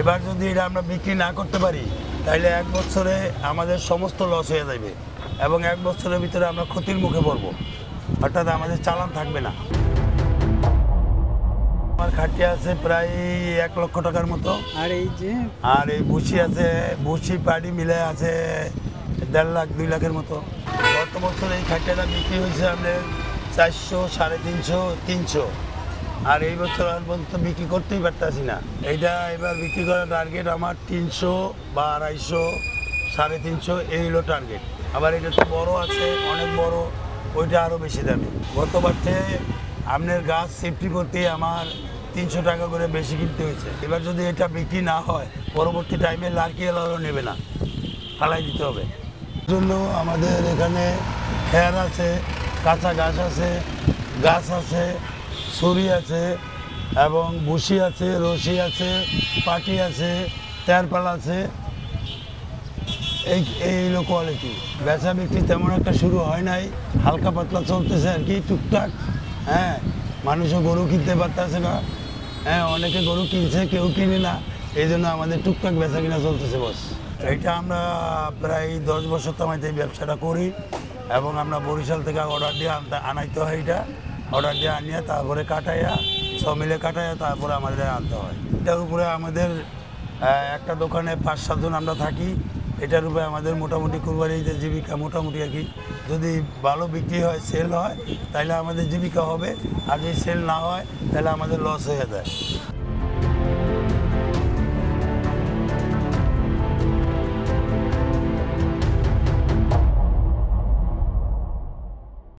এবার যদি এটা আমরা বিক্রি না করতে পারি তাহলে 1 বছরে আমাদের সমস্ত লস হয়ে যাবে এবং 1 বছরের ভিতরে আমরা ক্ষতির মুখে পড়ব, অর্থাৎ আমাদের চালান থাকবে না। আমার খাটিয়া আছে প্রায় 1 লক্ষ টাকার মতো। আর এই ভুসি আছে, ভুসি পাড়ি মিলে আছে 1.5 লাখ 2 লাখের মতো। গত বছর এই খাটিয়াটা বিক্রি হয়েছে আমাদের 400, 350, 300। আর এই বছর আর পর্যন্ত বিক্রি করতেই পারতেছি না। এইটা এবার বিক্রি করার টার্গেট আমার 300 বা 250, 350 এই হলো টার্গেট। আবার এটা তো বড় আছে, অনেক বড়, ওইটা আরও বেশি দামি। গতবার থেকে আপনার গাছ সেফটি করতে আমার 300 টাকা করে বেশি কিনতে হয়েছে। এবার যদি এটা বিক্রি না হয় পরবর্তী টাইমে লার্কিওয়ালাও নেবে না, ফালাই দিতে হবে। জন্য আমাদের এখানে খের আছে, কাঁচা ঘাস আছে, গাছ আছে, ছুরি আছে এবং ভুসি আছে, রশি আছে, পাটি আছে, তেরপাল আছে। এই হলো কোয়ালিটি। বেচা বিক্রি তেমন একটা শুরু হয় নাই, হালকা পাতলা চলতেছে আর কি, টুকটাক। হ্যাঁ, মানুষও গরু কিনতে পারতেছে না। হ্যাঁ, অনেকে গরু কিনছে, কেউ কিনে না, এই জন্য আমাদের টুকটাক বেচা কিনা চলতেছে বস। এটা আমরা প্রায় 10 বছর তামাইতে এই ব্যবসাটা করি এবং আমরা বরিশাল থেকে অর্ডার দিয়ে আনাইতে হয়। এটা অর্ডার দিয়ে আনিয়ে তারপরে কাটাইয়া সব মিলে কাটাইয়া তারপরে আমাদের আনতে হয়। এটার উপরে আমাদের একটা দোকানে 5-7 জন আমরা থাকি। এটার উপরে আমাদের মোটামুটি কুরবানিতে জীবিকা মোটামুটি আর কি। যদি ভালো বিক্রি হয়, সেল হয়, তাহলে আমাদের জীবিকা হবে। আর যদি সেল না হয় তাহলে আমাদের লস হয়ে যায়।